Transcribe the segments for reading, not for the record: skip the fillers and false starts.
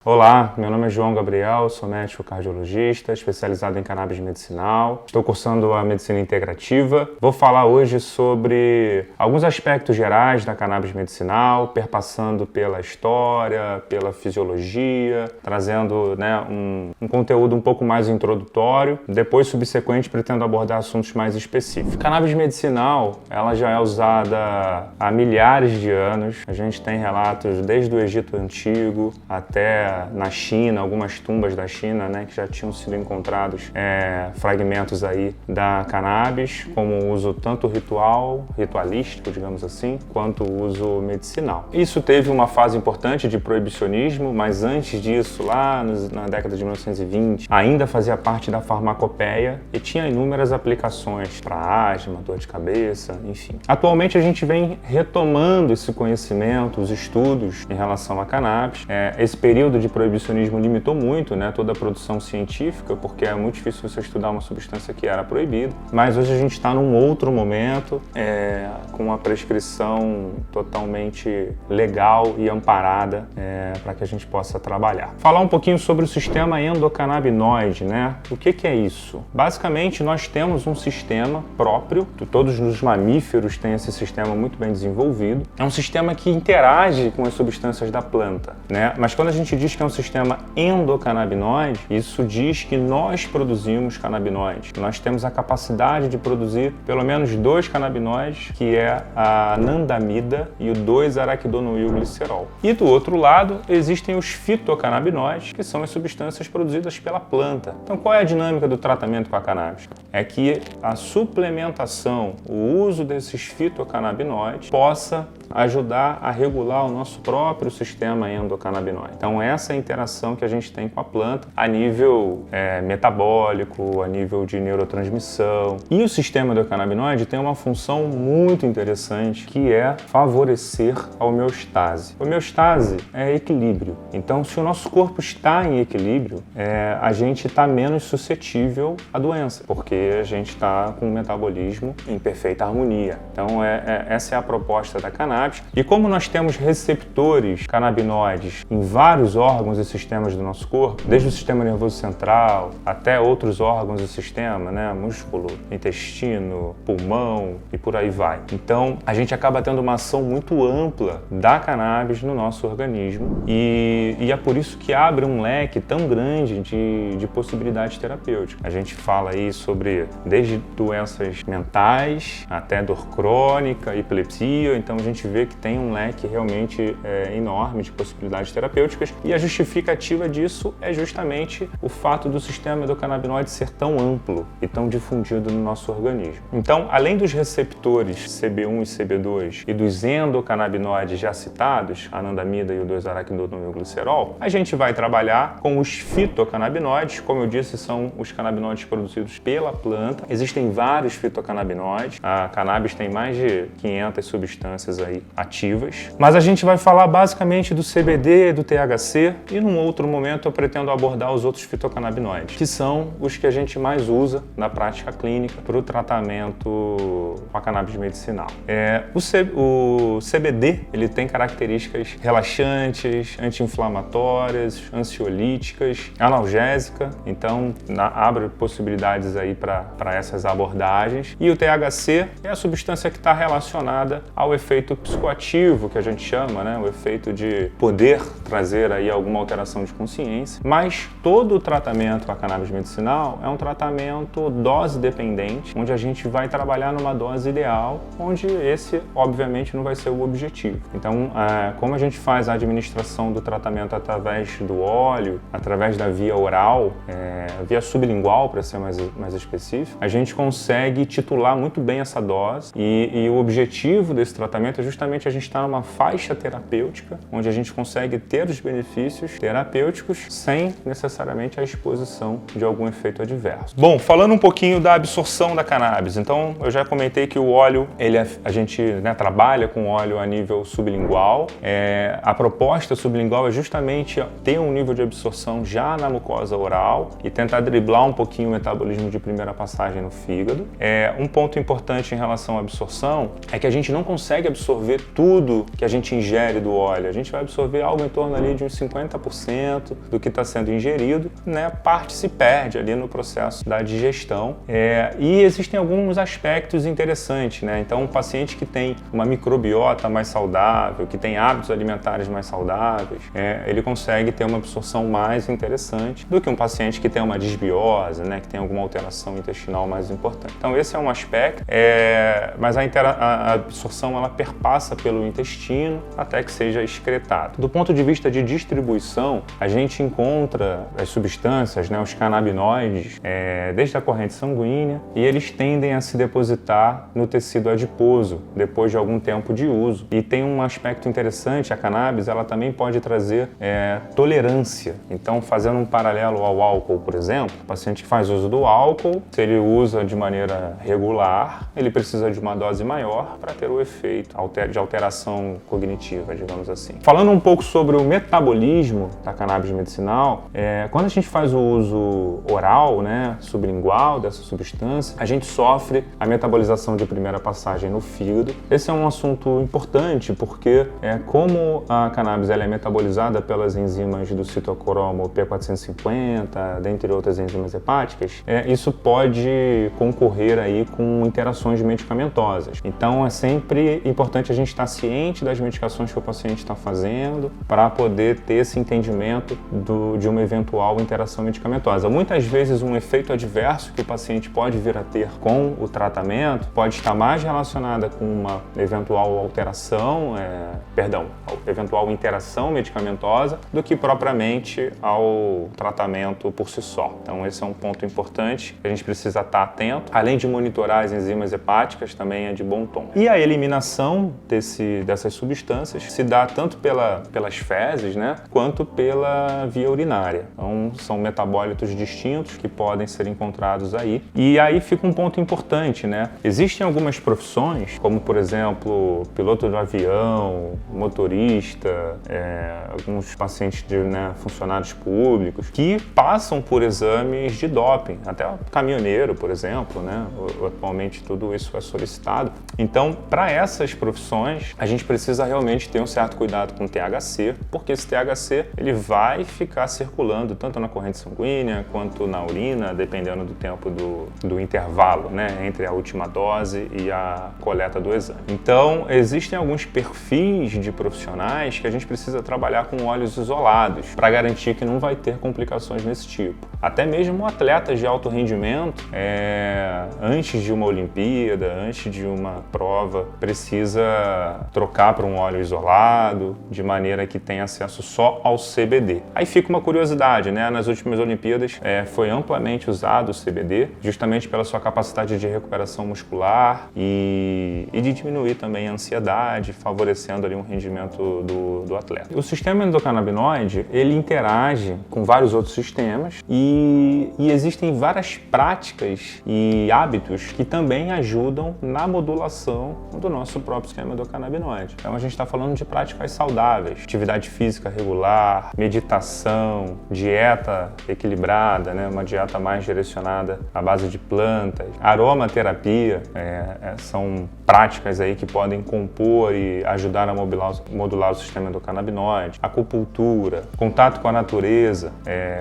Olá, meu nome é João Gabriel, sou médico cardiologista, especializado em cannabis medicinal. Estou cursando a medicina integrativa. Vou falar hoje sobre alguns aspectos gerais da cannabis medicinal, perpassando pela história, pela fisiologia, trazendo um conteúdo um pouco mais introdutório. Depois, subsequente, pretendo abordar assuntos mais específicos. Cannabis medicinal, ela já é usada há milhares de anos. A gente tem relatos desde o Egito Antigo até na China, algumas tumbas da China, que já tinham sido encontrados fragmentos aí da cannabis, como uso tanto ritualístico, digamos assim, quanto uso medicinal. Isso teve uma fase importante de proibicionismo, mas antes disso, lá na década de 1920, ainda fazia parte da farmacopeia e tinha inúmeras aplicações para asma, dor de cabeça, enfim. Atualmente a gente vem retomando esse conhecimento, os estudos em relação à cannabis. Esse período de proibicionismo limitou muito toda a produção científica, porque é muito difícil você estudar uma substância que era proibida, mas hoje a gente está num outro momento, com uma prescrição totalmente legal e amparada para que a gente possa trabalhar. Falar um pouquinho sobre o sistema endocannabinoide, O que é isso? Basicamente, nós temos um sistema próprio, todos os mamíferos têm esse sistema muito bem desenvolvido, é um sistema que interage com as substâncias da planta, Mas quando a gente diz que é um sistema endocannabinoide, isso diz que nós produzimos canabinoides. Nós temos a capacidade de produzir pelo menos 2 canabinoides, que é a anandamida e o 2-araquidonoilglicerol. E do outro lado, existem os fitocannabinoides, que são as substâncias produzidas pela planta. Então, qual é a dinâmica do tratamento com a cannabis? É que a suplementação, o uso desses fitocannabinoides possa ajudar a regular o nosso próprio sistema endocannabinoide. Então, essa é a interação que a gente tem com a planta a nível metabólico, a nível de neurotransmissão. E o sistema endocannabinoide tem uma função muito interessante, que é favorecer a homeostase. Homeostase é equilíbrio. Então, se o nosso corpo está em equilíbrio, a gente está menos suscetível à doença, porque a gente está com o metabolismo em perfeita harmonia. Então, essa é a proposta da cannabis. E como nós temos receptores canabinoides em vários órgãos e sistemas do nosso corpo, desde o sistema nervoso central até outros órgãos do sistema, músculo, intestino, pulmão e por aí vai. Então, a gente acaba tendo uma ação muito ampla da cannabis no nosso organismo e é por isso que abre um leque tão grande de possibilidades terapêuticas. A gente fala aí sobre desde doenças mentais até dor crônica, epilepsia, então a gente vê que tem um leque realmente enorme de possibilidades terapêuticas e a justificativa disso é justamente o fato do sistema endocannabinoide ser tão amplo e tão difundido no nosso organismo. Então, além dos receptores CB1 e CB2 e dos endocannabinoides já citados, a anandamida e o 2-araquidonoilglicerol, a gente vai trabalhar com os fitocannabinoides, como eu disse, são os canabinoides produzidos pela planta. Existem vários fitocannabinoides, a cannabis tem mais de 500 substâncias aí ativas, mas a gente vai falar basicamente do CBD e do THC e num outro momento eu pretendo abordar os outros fitocannabinoides, que são os que a gente mais usa na prática clínica para o tratamento com a cannabis medicinal. O CBD, ele tem características relaxantes, anti-inflamatórias, ansiolíticas, analgésica, então abre possibilidades aí para essas abordagens. E o THC é a substância que está relacionada ao efeito psicoativo, que a gente chama, o efeito de poder trazer aí alguma alteração de consciência, mas todo o tratamento com a cannabis medicinal é um tratamento dose dependente, onde a gente vai trabalhar numa dose ideal, onde esse, obviamente, não vai ser o objetivo. Então, como a gente faz a administração do tratamento através do óleo, através da via oral, via sublingual, para ser mais específico, a gente consegue titular muito bem essa dose e o objetivo desse tratamento é justamente a gente estar numa faixa terapêutica, onde a gente consegue ter os benefícios terapêuticos sem necessariamente a exposição de algum efeito adverso. Bom, falando um pouquinho da absorção da cannabis, então eu já comentei que o óleo, a gente trabalha com óleo a nível sublingual. A proposta sublingual é justamente ter um nível de absorção já na mucosa oral e tentar driblar um pouquinho o metabolismo de primeira passagem no fígado. Um ponto importante em relação à absorção é que a gente não consegue absorver tudo que a gente ingere do óleo. A gente vai absorver algo em torno ali de uns 50% do que está sendo ingerido, né, parte se perde ali no processo da digestão. E existem alguns aspectos interessantes, né? Então, um paciente que tem uma microbiota mais saudável, que tem hábitos alimentares mais saudáveis, ele consegue ter uma absorção mais interessante do que um paciente que tem uma disbiose, né, que tem alguma alteração intestinal mais importante. Então, esse é um aspecto, mas a absorção ela perpassa pelo intestino até que seja excretado. Do ponto de vista de distribuição, a gente encontra as substâncias, né, os canabinoides, desde a corrente sanguínea, e eles tendem a se depositar no tecido adiposo depois de algum tempo de uso. E tem um aspecto interessante, a cannabis ela também pode trazer tolerância. Então, fazendo um paralelo ao álcool, por exemplo, o paciente que faz uso do álcool, se ele usa de maneira regular, ele precisa de uma dose maior para ter o efeito de alteração cognitiva, digamos assim. Falando um pouco sobre o metabolismo da cannabis medicinal, quando a gente faz o uso oral, né, sublingual dessa substância, a gente sofre a metabolização de primeira passagem no fígado. Esse é um assunto importante porque como a cannabis ela é metabolizada pelas enzimas do citocromo P450, dentre outras enzimas hepáticas, isso pode concorrer aí com interações medicamentosas. Então é sempre importante a gente estar ciente das medicações que o paciente está fazendo para poder ter esse entendimento de uma eventual interação medicamentosa. Muitas vezes um efeito adverso que o paciente pode vir a ter com o tratamento pode estar mais relacionada com uma eventual eventual interação medicamentosa do que propriamente ao tratamento por si só. Então esse é um ponto importante que a gente precisa estar atento. Além de monitorar as enzimas hepáticas, também é de bom tom. E a eliminação dessas substâncias se dá tanto pelas fezes, né, quanto pela via urinária. Então são metabólitos distintos que podem ser encontrados aí. E aí fica um ponto importante, né? Existem algumas profissões, como por exemplo, piloto de avião, motorista, alguns pacientes funcionários públicos, que passam por exames de doping, até o caminhoneiro, por exemplo, né? Atualmente tudo isso é solicitado. Então, para essas profissões, a gente precisa realmente ter um certo cuidado com o THC, porque esse THC ele vai ficar circulando tanto na corrente sanguínea quanto na urina, dependendo do tempo do intervalo, né, entre a última dose e a coleta do exame. Então, existem alguns perfis de profissionais que a gente precisa trabalhar com óleos isolados para garantir que não vai ter complicações desse tipo. Até mesmo atletas de alto rendimento, antes de uma Olimpíada, antes de uma prova, precisa trocar para um óleo isolado, de maneira que tenha acesso só ao CBD. Aí fica uma curiosidade, né? Nas últimas Olimpíadas foi amplamente usado o CBD, justamente pela sua capacidade de recuperação muscular e de diminuir também a ansiedade, favorecendo ali um rendimento do atleta. O sistema endocannabinoide, ele interage com vários outros sistemas e existem várias práticas e hábitos que também ajudam na modulação do nosso próprio sistema endocannabinoide. Então a gente está falando de práticas saudáveis, atividade física regular, meditação, dieta equilibrada, né? Uma dieta mais direcionada à base de plantas, aromaterapia, são práticas aí que podem compor e ajudar a modular o sistema endocannabinoide, acupuntura, contato com a natureza.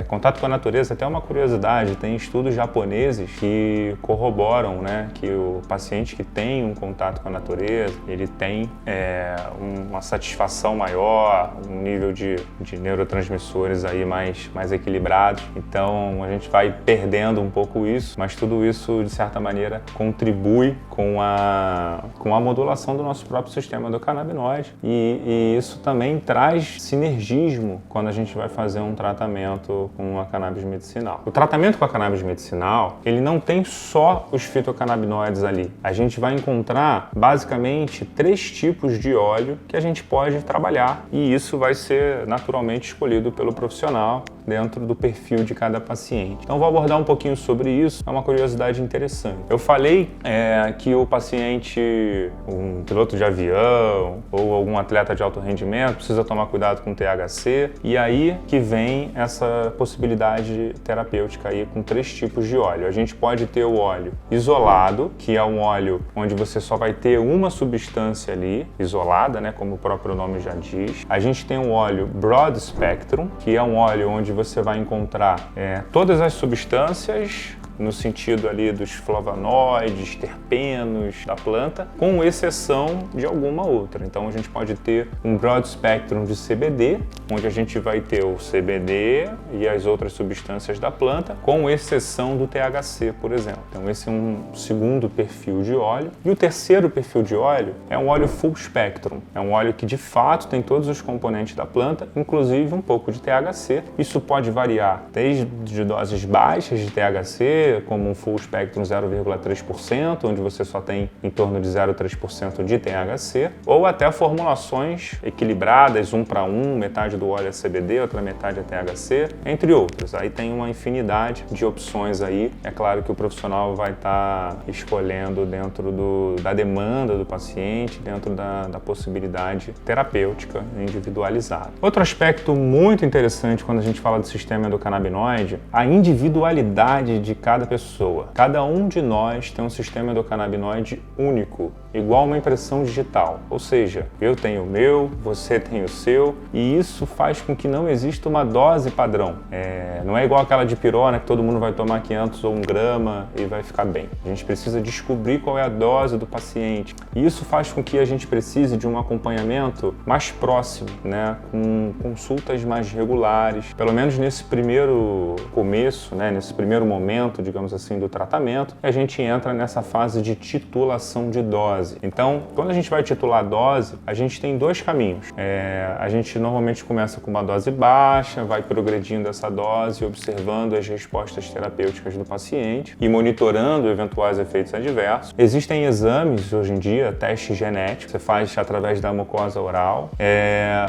Contato com a natureza, até uma curiosidade, tem estudos japoneses que corroboram, né, que o paciente que tem um contato com a natureza, ele tem uma satisfação maior, um nível de neurotransmissores aí mais equilibrados. Então a gente vai perdendo um pouco isso, mas tudo isso de certa maneira contribui com a modulação do nosso próprio sistema endocannabinoide e isso também traz sinergismo quando a gente vai fazer um tratamento com a cannabis medicinal. O tratamento com a cannabis medicinal, ele não tem só os fitocannabinoides ali. A gente vai encontrar basicamente 3 tipos de óleo que a gente pode trabalhar e isso vai ser naturalmente escolhido pelo profissional dentro do perfil de cada paciente. Então vou abordar um pouquinho sobre isso, é uma curiosidade interessante. Eu falei que o paciente, um piloto de avião ou algum atleta de alto rendimento precisa tomar cuidado com o THC, e aí que vem essa possibilidade terapêutica aí com 3 tipos de óleo. A gente pode ter o óleo isolado, que é um óleo onde você só vai ter uma substância ali, isolada, né, como o próprio nome já diz. A gente tem o óleo Broad Spectrum, que é um óleo onde você vai encontrar todas as substâncias, no sentido ali dos flavonoides, terpenos da planta, com exceção de alguma outra. Então a gente pode ter um broad spectrum de CBD, onde a gente vai ter o CBD e as outras substâncias da planta, com exceção do THC, por exemplo. Então esse é um segundo perfil de óleo. E o terceiro perfil de óleo é um óleo full spectrum. É um óleo que de fato tem todos os componentes da planta, inclusive um pouco de THC. Isso pode variar desde doses baixas de THC, como um full spectrum 0,3%, onde você só tem em torno de 0,3% de THC, ou até formulações equilibradas, 1 para 1, metade do óleo é CBD, outra metade é THC, entre outros. Aí tem uma infinidade de opções aí. É claro que o profissional vai estar escolhendo dentro da demanda do paciente, dentro da possibilidade terapêutica individualizada. Outro aspecto muito interessante quando a gente fala do sistema endocannabinoide, a individualidade de cada pessoa. Cada um de nós tem um sistema endocannabinoide único, igual uma impressão digital. Ou seja, eu tenho o meu, você tem o seu, e isso faz com que não exista uma dose padrão. Não é igual aquela de pirona que todo mundo vai tomar 500 ou 1 grama e vai ficar bem. A gente precisa descobrir qual é a dose do paciente. E isso faz com que a gente precise de um acompanhamento mais próximo, né? Com consultas mais regulares. Pelo menos nesse primeiro começo, né? Nesse primeiro momento, digamos assim, do tratamento, a gente entra nessa fase de titulação de dose. Então, quando a gente vai titular a dose, a gente tem 2 caminhos. A gente normalmente começa com uma dose baixa, vai progredindo essa dose, observando as respostas terapêuticas do paciente e monitorando eventuais efeitos adversos. Existem exames hoje em dia, testes genéticos, você faz através da mucosa oral,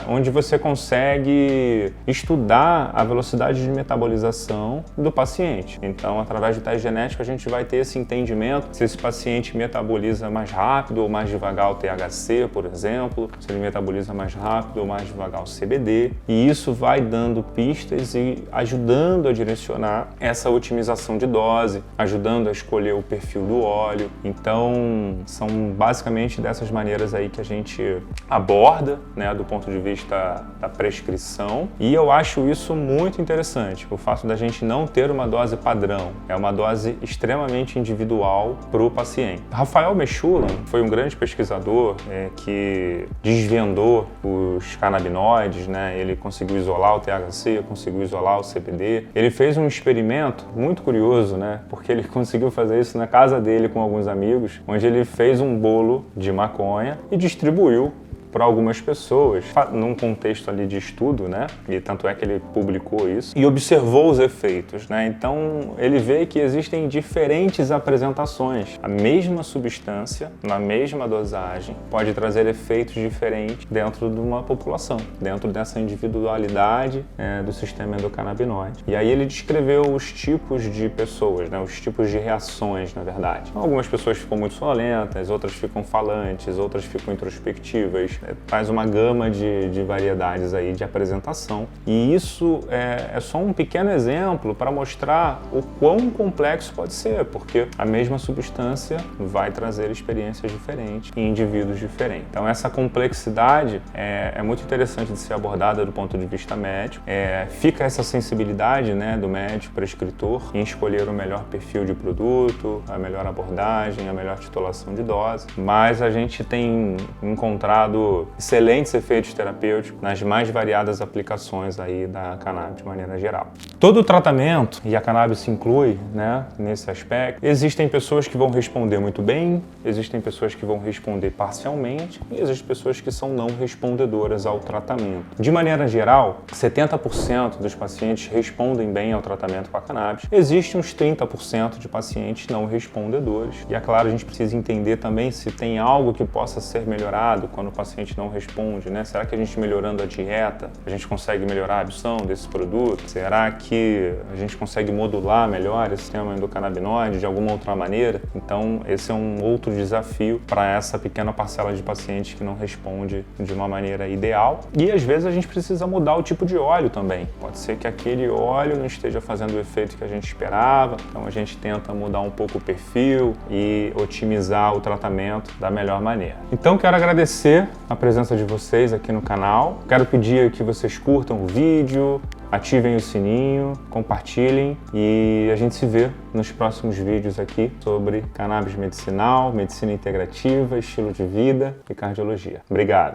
onde você consegue estudar a velocidade de metabolização do paciente. Então, através do teste genético, a gente vai ter esse entendimento se esse paciente metaboliza mais rápido ou mais devagar o THC, por exemplo, se ele metaboliza mais rápido ou mais devagar o CBD, e isso vai dando pistas e ajudando a direcionar essa otimização de dose, ajudando a escolher o perfil do óleo. Então, são basicamente dessas maneiras aí que a gente aborda, né, do ponto de vista da prescrição, e eu acho isso muito interessante, o fato da gente não ter uma dose padrão, é uma dose extremamente individual para o paciente. Rafael Mechoulam foi um grande pesquisador que desvendou os canabinoides, né? Ele conseguiu isolar o THC, conseguiu isolar o CBD. Ele fez um experimento muito curioso, né? Porque ele conseguiu fazer isso na casa dele com alguns amigos, onde ele fez um bolo de maconha e distribuiu para algumas pessoas, num contexto ali de estudo, né? E tanto é que ele publicou isso e observou os efeitos, né? Então ele vê que existem diferentes apresentações. A mesma substância, na mesma dosagem, pode trazer efeitos diferentes dentro de uma população, dentro dessa individualidade do sistema endocannabinoide. E aí ele descreveu os tipos de pessoas, né? Os tipos de reações, na verdade. Então, algumas pessoas ficam muito sonolentas, outras ficam falantes, outras ficam introspectivas. Traz uma gama de variedades aí de apresentação, e isso é só um pequeno exemplo para mostrar o quão complexo pode ser, porque a mesma substância vai trazer experiências diferentes em indivíduos diferentes. Então essa complexidade é muito interessante de ser abordada do ponto de vista médico. Fica essa sensibilidade, né, do médico prescritor em escolher o melhor perfil de produto, a melhor abordagem, a melhor titulação de dose, mas a gente tem encontrado excelentes efeitos terapêuticos nas mais variadas aplicações aí da cannabis de maneira geral. Todo o tratamento, e a cannabis se inclui, né, nesse aspecto, existem pessoas que vão responder muito bem, existem pessoas que vão responder parcialmente e existem pessoas que são não respondedoras ao tratamento. De maneira geral, 70% dos pacientes respondem bem ao tratamento com a cannabis. Existem uns 30% de pacientes não respondedores. E é claro, a gente precisa entender também se tem algo que possa ser melhorado quando o paciente paciente não responde, né? Será que a gente melhorando a dieta, a gente consegue melhorar a absorção desse produto? Será que a gente consegue modular melhor esse sistema endocannabinoide de alguma outra maneira? Então, esse é um outro desafio para essa pequena parcela de pacientes que não responde de uma maneira ideal. E às vezes a gente precisa mudar o tipo de óleo também. Pode ser que aquele óleo não esteja fazendo o efeito que a gente esperava, então a gente tenta mudar um pouco o perfil e otimizar o tratamento da melhor maneira. Então quero agradecer a presença de vocês aqui no canal. Quero pedir que vocês curtam o vídeo, ativem o sininho, compartilhem e a gente se vê nos próximos vídeos aqui sobre cannabis medicinal, medicina integrativa, estilo de vida e cardiologia. Obrigado!